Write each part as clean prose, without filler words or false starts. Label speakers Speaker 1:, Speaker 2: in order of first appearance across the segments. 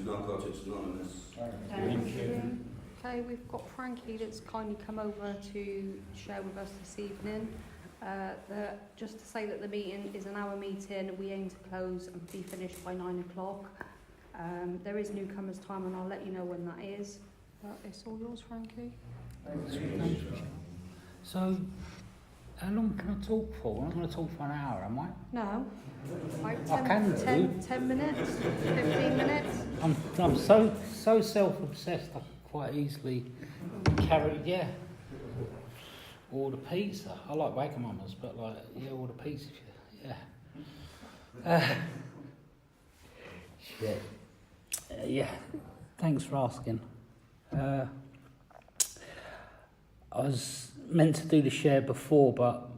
Speaker 1: Narcotics Anonymous.
Speaker 2: Thank you. Okay, we've got Frankie that's kindly come over to share with us this evening. Just to say that the meeting is an hour meeting. We aim to close and be finished by 9 o'clock. There is newcomers time and I'll let you know when that is. But it's all yours, Frankie.
Speaker 3: Thanks. So, how long can I talk for? I'm not going to talk for an hour, am I?
Speaker 2: No. Like
Speaker 3: I can do.
Speaker 2: 10 minutes, 15 minutes.
Speaker 3: I'm so self-obsessed I can quite easily carry, order pizza. I like Wagamama's, but order pizza, shit. Thanks for asking. I was meant to do the share before, but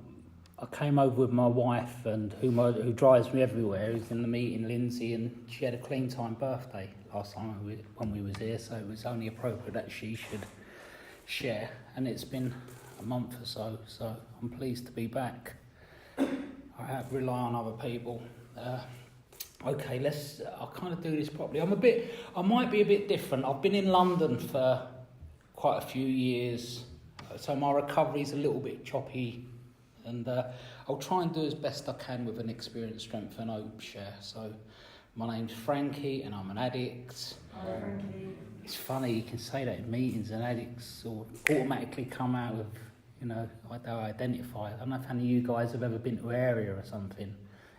Speaker 3: I came over with my wife and who drives me everywhere. Who's in the meeting, Lindsay, and she had a clean time birthday last time when we was here, so it was only appropriate that she should share. And it's been a month or so I'm pleased to be back. I have rely on other people. Okay, I'll kind of do this properly. I might be a bit different. I've been in London for quite a few years, so my recovery's a little bit choppy, and I'll try and do as best I can with an experience, strength and hope share. So my name's Frankie and I'm an addict.
Speaker 2: Hi, Frankie.
Speaker 3: It's funny, you can say that in meetings, and addicts automatically come out with, I don't identify. I don't know if any of you guys have ever been to an area or something.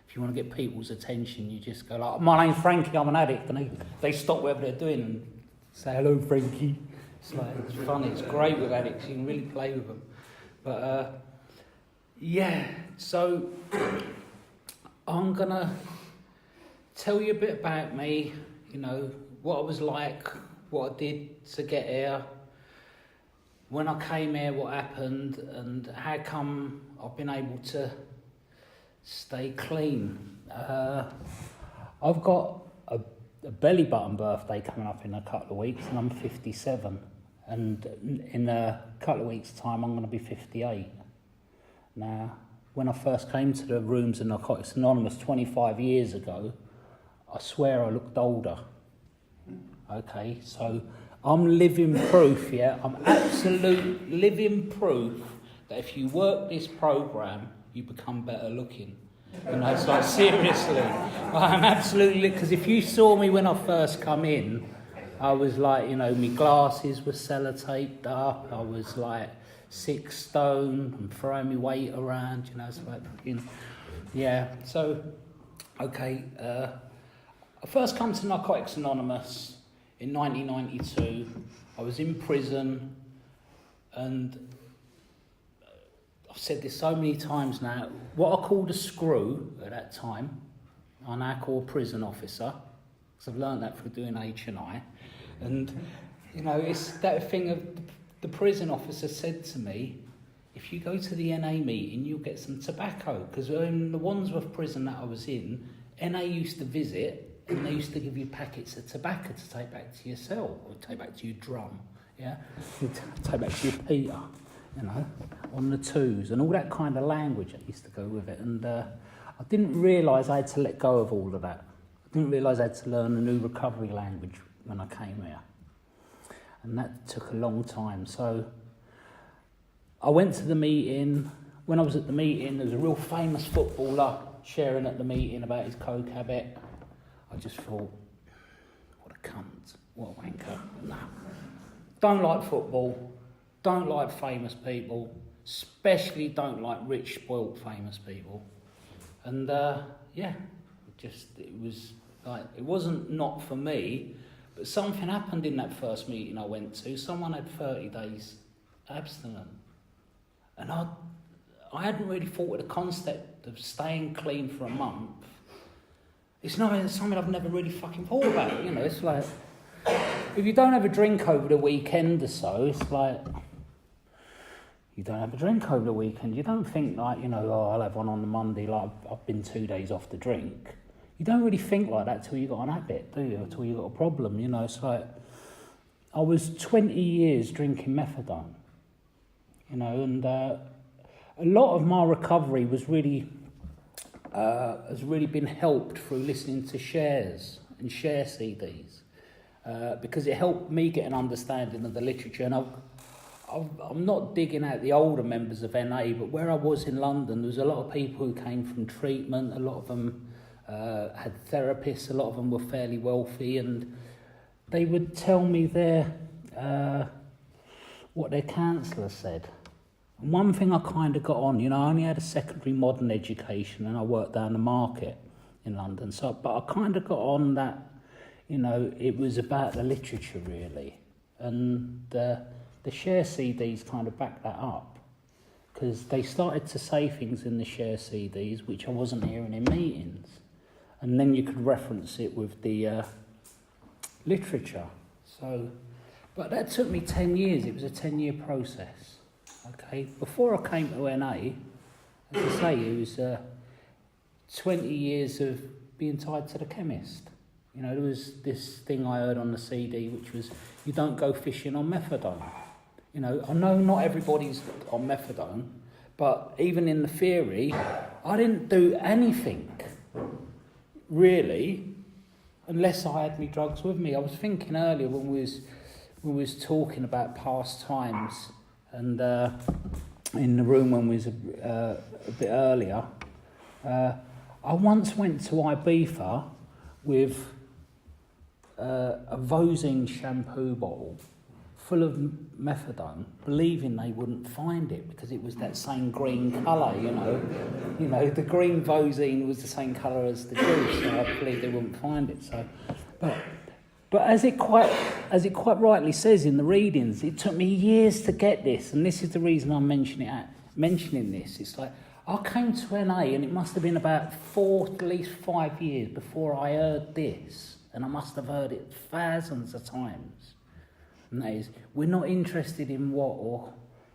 Speaker 3: If you want to get people's attention, you just go like, my name's Frankie, I'm an addict, and they stop whatever they're doing and say, hello, Frankie. It's funny, it's great with addicts, you can really play with them. But, so I'm going to tell you a bit about me, what I was like, what I did to get here, when I came here, what happened, and how come I've been able to stay clean. I've got a belly button birthday coming up in a couple of weeks, and I'm 57. And in a couple of weeks' time, I'm going to be 58. Now, when I first came to the rooms in Narcotics Anonymous 25 years ago, I swear I looked older. Okay, so I'm living proof, I'm absolute living proof that if you work this program, you become better looking. It's like, seriously. I'm absolutely, because if you saw me when I first come in, I was like, my glasses were sellotaped up, I was like 6 stone and throwing my weight around, it's like, so, okay, I first come to Narcotics Anonymous in 1992. I was in prison, and I've said this so many times now, what I called a screw at that time, I now call a prison officer, because I've learned that through doing H&I. And, it's that thing of the prison officer said to me, if you go to the NA meeting, you'll get some tobacco. Because in the Wandsworth prison that I was in, NA used to visit, and they used to give you packets of tobacco to take back to your cell, or take back to your drum, take back to your Peter, on the twos, and all that kind of language that used to go with it. And I didn't realise I had to let go of all of that. I didn't realise I had to learn a new recovery language when I came here. And that took a long time. So I went to the meeting. When I was at the meeting, there was a real famous footballer sharing at the meeting about his coke habit. I just thought, what a cunt, what a wanker. No. Don't like football, don't like famous people, especially don't like rich, spoilt, famous people. And it wasn't not for me, but something happened in that first meeting I went to. Someone had 30 days abstinent. And I hadn't really thought of the concept of staying clean for a month. It's something I've never really fucking thought about, it's like, if you don't have a drink over the weekend or so, it's like, you don't have a drink over the weekend. You don't think like, I'll have one on the Monday, like I've been 2 days off the drink. You don't really think like that till you got an habit, do you? Till you got a problem, It's like, I was 20 years drinking methadone, and a lot of my recovery was has really been helped through listening to shares and share CDs. because it helped me get an understanding of the literature. And I'm not digging out the older members of NA, but where I was in London, there was a lot of people who came from treatment. A lot of them had therapists. A lot of them were fairly wealthy, and they would tell me what their counsellor said. And one thing I kind of got on, I only had a secondary modern education, and I worked down the market in London. But I kind of got on that, it was about the literature really, and the share CDs kind of backed that up, because they started to say things in the share CDs which I wasn't hearing in meetings, and then you could reference it with the literature. But that took me 10 years. It was a 10-year process. Okay, before I came to NA, as I say, it was 20 years of being tied to the chemist. There was this thing I heard on the CD, which was, you don't go fishing on methadone. I know not everybody's on methadone, but even in the theory, I didn't do anything, really, unless I had my drugs with me. I was thinking earlier when we was talking about past times, and in the room when we was a bit earlier, I once went to Ibiza with a Vosine shampoo bottle full of methadone, believing they wouldn't find it because it was that same green colour, the green Vosine was the same colour as the juice, so I believed they wouldn't find it. But as it quite rightly says in the readings, it took me years to get this, and this is the reason I'm mentioning this. It's like I came to NA, and it must have been about 4, at least 5 years before I heard this, and I must have heard it thousands of times. And that is, we're not interested in what or,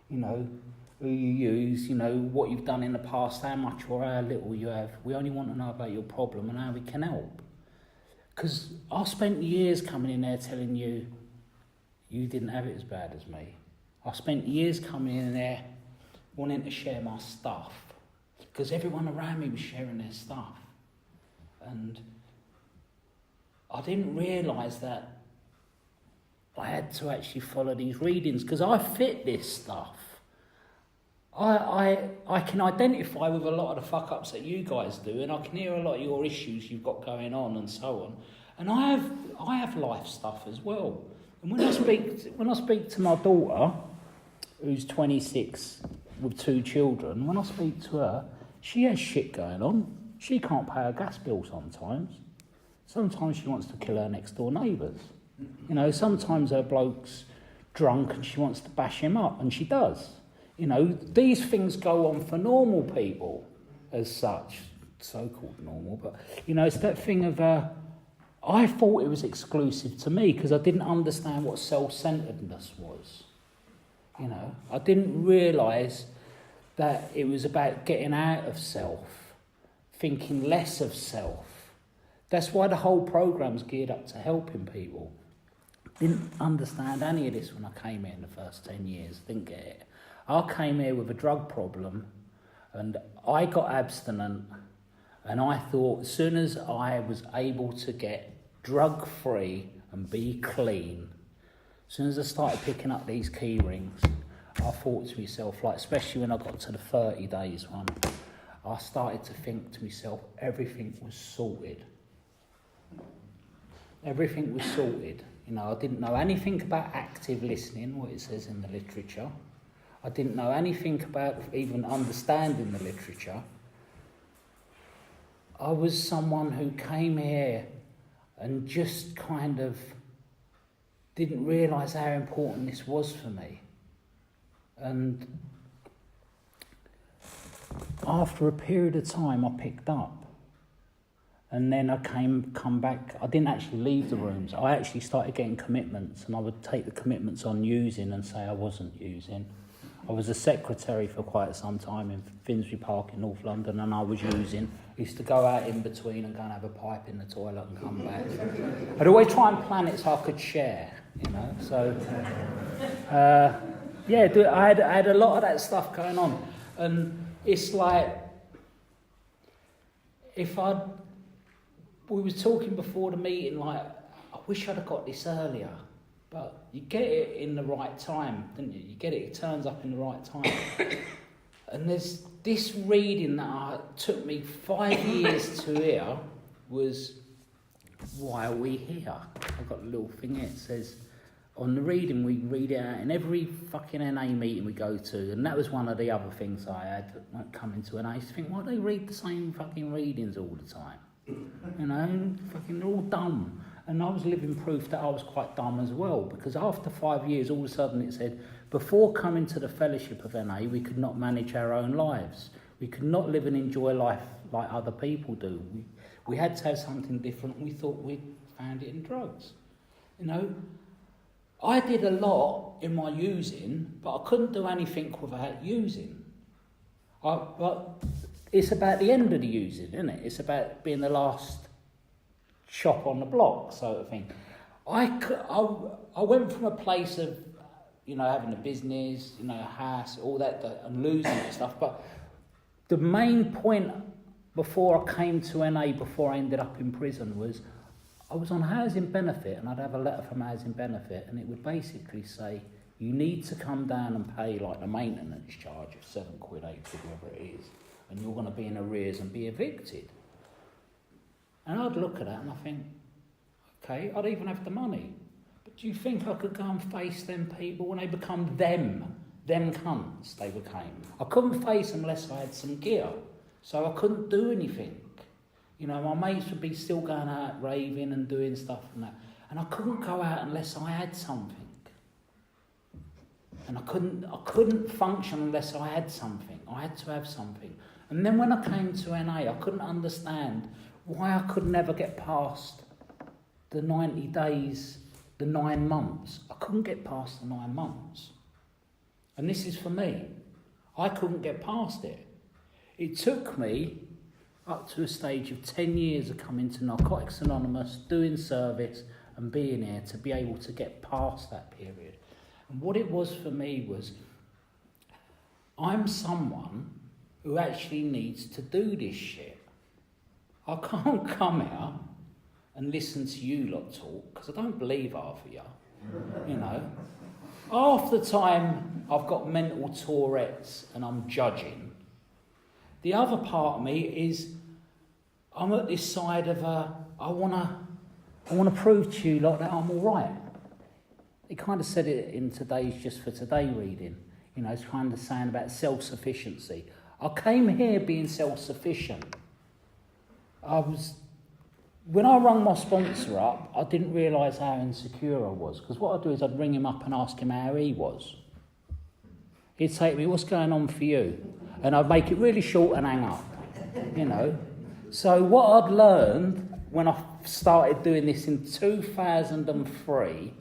Speaker 3: who you use, what you've done in the past, how much or how little you have. We only want to know about your problem and how we can help. Because I spent years coming in there telling you, you didn't have it as bad as me. I spent years coming in there wanting to share my stuff, because everyone around me was sharing their stuff. And I didn't realise that I had to actually follow these readings, because I fit this stuff. I can identify with a lot of the fuck-ups that you guys do, and I can hear a lot of your issues you've got going on and so on. And I have life stuff as well. And when I speak to my daughter, who's 26 with 2 children, when I speak to her, she has shit going on. She can't pay her gas bill sometimes. Sometimes she wants to kill her next door neighbours. Sometimes her bloke's drunk and she wants to bash him up, and she does. These things go on for normal people as such, so-called normal, but, it's that thing of, I thought it was exclusive to me because I didn't understand what self-centeredness was. I didn't realise that it was about getting out of self, thinking less of self. That's why the whole programme's geared up to helping people. Didn't understand any of this when I came here in the first 10 years, didn't get it. I came here with a drug problem, and I got abstinent, and I thought as soon as I was able to get drug-free and be clean, as soon as I started picking up these key rings, I thought to myself, especially when I got to the 30 days one, I started to think to myself, everything was sorted. Everything was sorted. I didn't know anything about active listening, what it says in the literature. I didn't know anything about even understanding the literature. I was someone who came here and just kind of didn't realise how important this was for me. And after a period of time, I picked up. And then I come back. I didn't actually leave the rooms. I actually started getting commitments, and I would take the commitments on using and say I wasn't using. I was a secretary for quite some time in Finsbury Park in North London, and I was using. I used to go out in between and go and have a pipe in the toilet and come back. I'd always try and plan it so I could share, So, I had a lot of that stuff going on. And it's like, we were talking before the meeting, I wish I'd have got this earlier. But you get it in the right time, don't you? You get it, it turns up in the right time. And there's this reading that took me 5 years to hear was, why are we here? I've got a little thing here, it says, on the reading we read it out in every fucking NA meeting we go to, and that was one of the other things I had that coming to NA. I used to think, why do they read the same fucking readings all the time? You know, fucking they're all dumb. And I was living proof that I was quite dumb as well, because after 5 years, all of a sudden it said, before coming to the fellowship of NA, we could not manage our own lives. We could not live and enjoy life like other people do. We had to have something different. We thought we'd found it in drugs. You know, I did a lot in my using, but I couldn't do anything without using. But it's about the end of the using, isn't it? It's about being the last shop on the block, sort of thing. I went from a place of, you know, having a business, you know, a house, all that, and losing and stuff. But the main point before I came to NA, before I ended up in prison, was I was on housing benefit, and I'd have a letter from housing benefit, and it would basically say, you need to come down and pay like the maintenance charge of £7, £8, whatever it is, and you're going to be in arrears and be evicted. And I'd look at that and I think, okay, I'd even have the money. But do you think I could go and face them people when they become them cunts they became? I couldn't face them unless I had some gear. So I couldn't do anything. You know, my mates would be still going out raving and doing stuff and that. And I couldn't go out unless I had something. And I couldn't function unless I had something. I had to have something. And then when I came to NA, I couldn't understand why I could never get past the 90 days, the 9 months. I couldn't get past the 9 months. And this is for me. I couldn't get past it. It took me up to a stage of 10 years of coming to Narcotics Anonymous, doing service and being here to be able to get past that period. And what it was for me was, I'm someone who actually needs to do this shit. I can't come here and listen to you lot talk, because I don't believe half of you, you know. Half the time I've got mental Tourette's and I'm judging. The other part of me is I'm at this side of I want to prove to you lot that I'm all right. It kind of said it in today's Just for Today reading. You know, it's kind of saying about self-sufficiency. I came here being self-sufficient. When I rung my sponsor up, I didn't realise how insecure I was, because what I'd do is I'd ring him up and ask him how he was. He'd say to me, what's going on for you? And I'd make it really short and hang up, you know. So what I'd learned when I started doing this in 2003,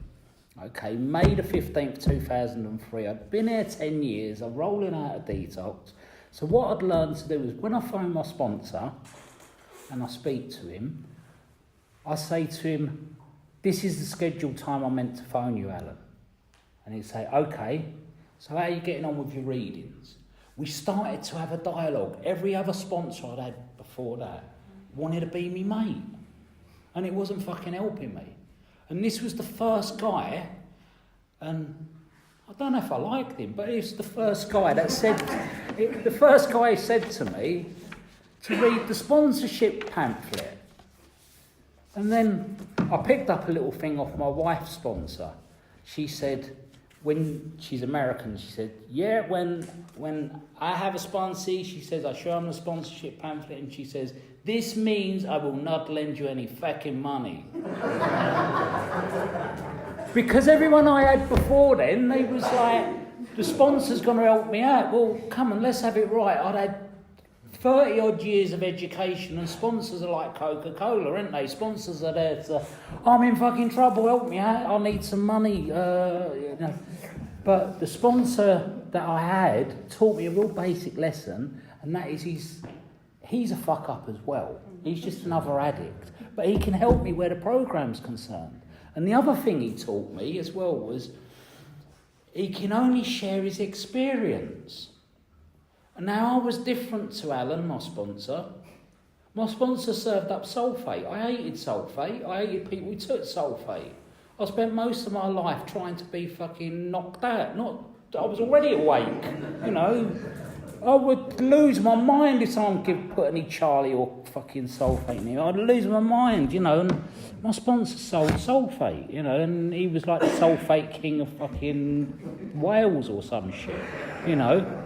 Speaker 3: okay, May the 15th, 2003, I'd been here 10 years, I'm rolling out of detox. So what I'd learned to do is when I phone my sponsor, and I speak to him, I say to him, this is the scheduled time I'm meant to phone you, Alan. And he'd say, okay, so how are you getting on with your readings? We started to have a dialogue. Every other sponsor I'd had before that wanted to be me mate. And it wasn't fucking helping me. And this was the first guy, and I don't know if I liked him, but he was the first guy that said, the first guy said to me, to read the sponsorship pamphlet. And then I picked up a little thing off my wife's sponsor. She said, when she's American, she said, yeah, when I have a sponsee, she says, I show them the sponsorship pamphlet, and she says, this means I will not lend you any fucking money. Because everyone I had before then, they was like, the sponsor's going to help me out. Well, come on, let's have it right. I'd had 30 odd years of education, and sponsors are like Coca-Cola, aren't they? Sponsors are there to, I'm in fucking trouble, help me out, I need some money. You know. But the sponsor that I had taught me a real basic lesson, and that is he's a fuck up as well. He's just another addict. But he can help me where the programme's concerned. And the other thing he taught me as well was he can only share his experience. And now I was different to Alan, my sponsor. My sponsor served up sulphate. I hated sulphate. I hated people who took sulphate. I spent most of my life trying to be fucking knocked out. I was already awake, you know. I would lose my mind if someone put any Charlie or fucking sulphate in it. I'd lose my mind, you know. And my sponsor sold sulphate, you know, and he was like the sulphate king of fucking Wales or some shit, you know.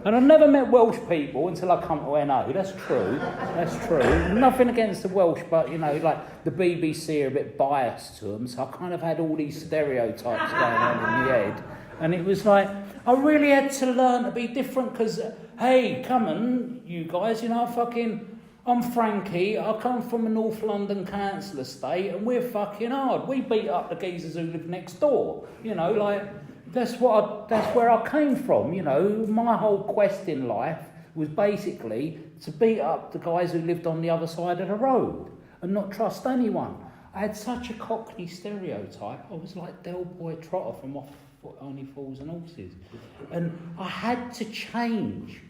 Speaker 3: And I never met Welsh people until I come to NO. That's true. Nothing against the Welsh, but, you know, like the BBC are a bit biased to them, so I kind of had all these stereotypes going on in the head. And it was like, I really had to learn to be different because, hey, come on, you guys, you know, I'm Frankie, I come from a North London council estate and we're fucking hard. We beat up the geezers who live next door, you know, like, that's where I came from, you know. My whole quest in life was basically to beat up the guys who lived on the other side of the road and not trust anyone. I had such a Cockney stereotype. I was like Del Boy Trotter from Off Only Fools and Horses. And I had to change.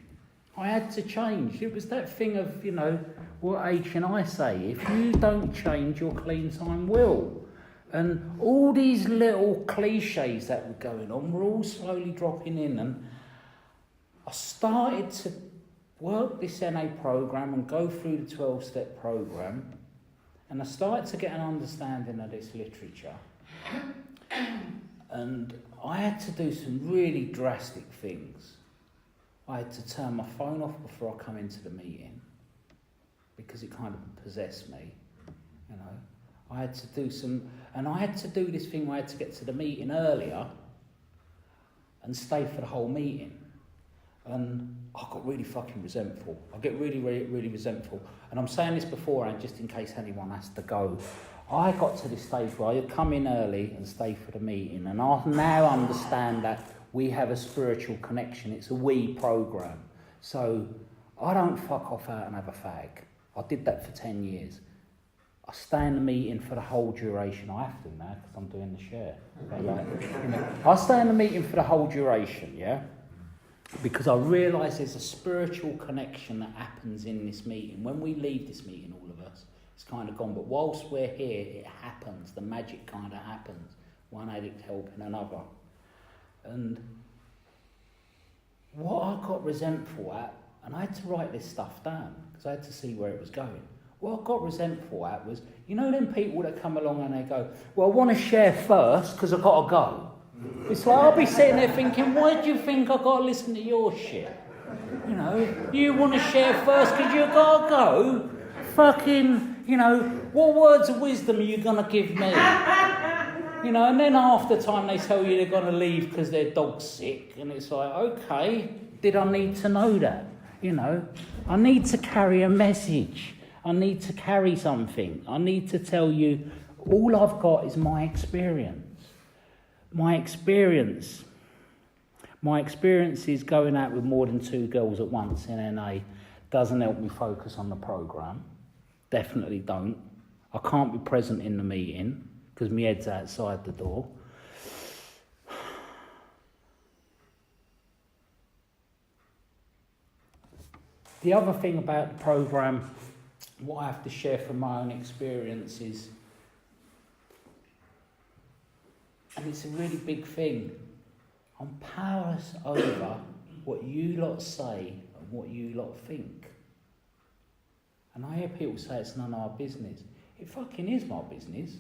Speaker 3: It was that thing of, you know, what H and I say, if you don't change, your clean time will. And all these little cliches that were going on were all slowly dropping in. And I started to work this NA program and go through the 12-step program. And I started to get an understanding of this literature. And I had to do some really drastic things. I had to turn my phone off before I come into the meeting because it kind of possessed me, you know. I had to do this thing where I had to get to the meeting earlier and stay for the whole meeting. And I got really fucking resentful. I get really, really, really resentful. And I'm saying this beforehand just in case anyone has to go. I got to this stage where I'd come in early and stay for the meeting, and I now understand that we have a spiritual connection. It's a we program. So I don't fuck off out and have a fag. I did that for 10 years. I stay in the meeting for the whole duration. I have to now because I'm doing the share. I stay in the meeting for the whole duration, yeah? Because I realise there's a spiritual connection that happens in this meeting. When we leave this meeting, all of us, it's kind of gone. But whilst we're here, it happens. The magic kind of happens. One addict helping another. And what I got resentful at, and I had to write this stuff down because I had to see where it was going. What I got resentful at was, you know them people that come along and they go, well, I want to share first because I've got to go. It's like, I'll be sitting there thinking, why do you think I've got to listen to your shit? You know, you want to share first because you've got to go? Fucking, you know, what words of wisdom are you going to give me? You know, and then half the time they tell you they're going to leave because their dog's sick. And it's like, okay, did I need to know that? You know, I need to carry a message. I need to carry something. I need to tell you all I've got is my experience. My experience is going out with more than 2 girls at once in NA doesn't help me focus on the programme. Definitely don't. I can't be present in the meeting because my head's outside the door. The other thing about the programme, what I have to share from my own experience is, and it's a really big thing, I'm powerless over what you lot say and what you lot think. And I hear people say it's none of our business. It fucking is my business.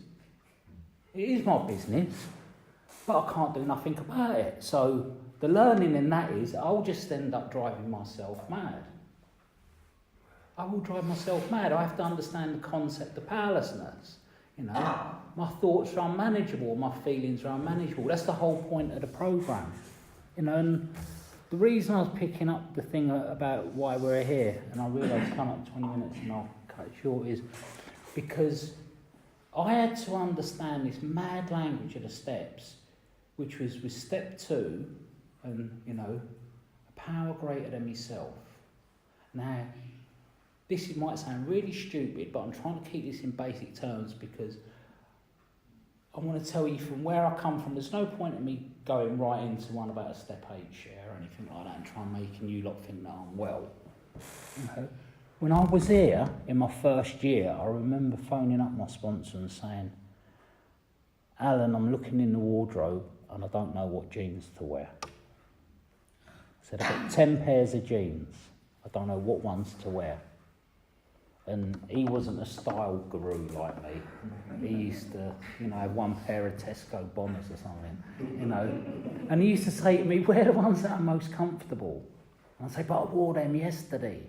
Speaker 3: It is my business, but I can't do nothing about it. So the learning in that is I'll just end up driving myself mad. I will drive myself mad. I have to understand the concept of powerlessness. You know, my thoughts are unmanageable, my feelings are unmanageable. That's the whole point of the programme. You know, and the reason I was picking up the thing about why we're here, and I realise it's come up 20 minutes and I'll cut it short, is because I had to understand this mad language of the steps, which was with step 2, and, you know, a power greater than myself. Now, this might sound really stupid, but I'm trying to keep this in basic terms because I want to tell you from where I come from. There's no point in me going right into one about a step 8 share or anything like that and trying making you lot think that I'm well. You know? When I was here in my first year, I remember phoning up my sponsor and saying, Alan, I'm looking in the wardrobe and I don't know what jeans to wear. I said, I've got 10 pairs of jeans. I don't know what ones to wear. And he wasn't a style guru like me. He used to, have one pair of Tesco bombers or something, And he used to say to me, wear the ones that are most comfortable. And I'd say, but I wore them yesterday.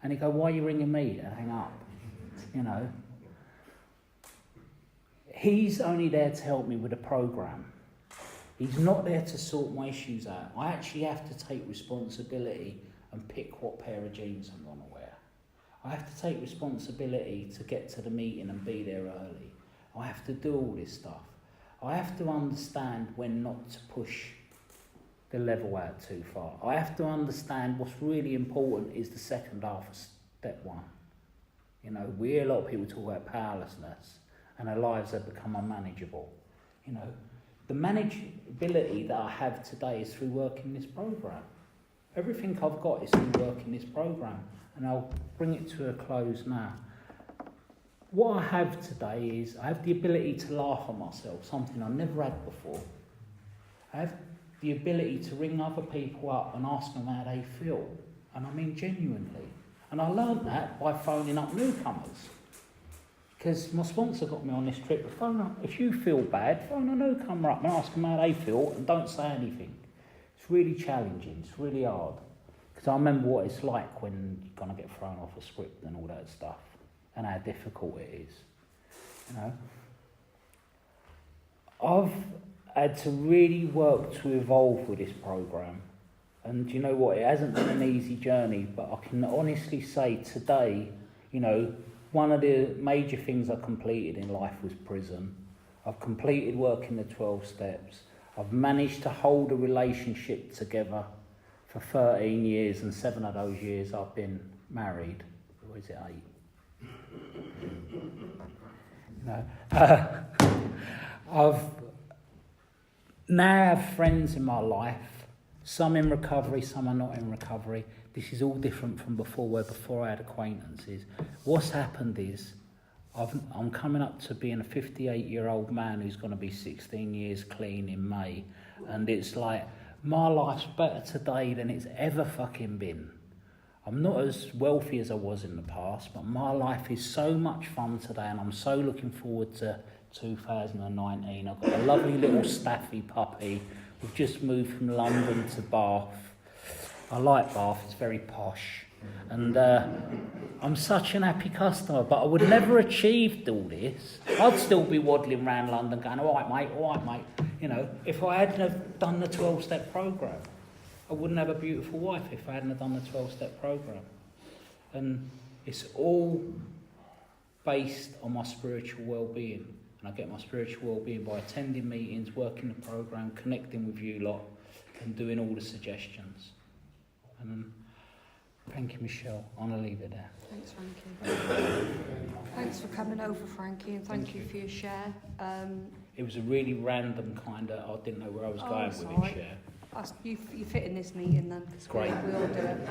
Speaker 3: And he'd go, why are you ringing me? And hang up, He's only there to help me with a programme. He's not there to sort my issues out. I actually have to take responsibility and pick what pair of jeans I'm going to wear. I have to take responsibility to get to the meeting and be there early. I have to do all this stuff. I have to understand when not to push the level out too far. I have to understand what's really important is the second half of step one. We hear a lot of people talk about powerlessness and their lives have become unmanageable. The manageability that I have today is through working this programme. Everything I've got is through working this programme. And I'll bring it to a close now. What I have today is I have the ability to laugh at myself, something I never had before. I have the ability to ring other people up and ask them how they feel. And I mean genuinely. And I learned that by phoning up newcomers. Because my sponsor got me on this trip. If you feel bad, phone a newcomer up and ask them how they feel and don't say anything. It's really challenging, it's really hard. Because I remember what it's like when you're going to get thrown off a script and all that stuff, and how difficult it is. I've had to really work to evolve with this programme, and you know what, it hasn't been an easy journey, but I can honestly say today, one of the major things I completed in life was prison. I've completed working the 12 steps. I've managed to hold a relationship together for 13 years, and 7 of those years I've been married. Or is it 8? I've now have friends in my life, some in recovery, some are not in recovery. This is all different from before, where before I had acquaintances. What's happened is I'm coming up to being a 58-year-old man who's going to be 16 years clean in May, and it's like, my life's better today than it's ever fucking been. I'm not as wealthy as I was in the past, but my life is so much fun today, and I'm so looking forward to 2019. I've got a lovely little staffy puppy. We've just moved from London to Bath. I like Bath, it's very posh. And I'm such an happy customer, but I would have never achieved all this. I'd still be waddling around London going, all right, mate. If I hadn't have done the 12-step programme. I wouldn't have a beautiful wife if I hadn't have done the 12-step programme. And it's all based on my spiritual well-being. And I get my spiritual well-being by attending meetings, working the programme, connecting with you lot, and doing all the suggestions. And thank you, Michelle. I'm going to leave it there.
Speaker 2: Thanks, Frankie. Thanks for coming over, Frankie, and thank you for your share.
Speaker 3: It was a really random kind of, I didn't know where I was going with it, share.
Speaker 2: You fit in this meeting then.
Speaker 3: It's great.
Speaker 2: We all do it.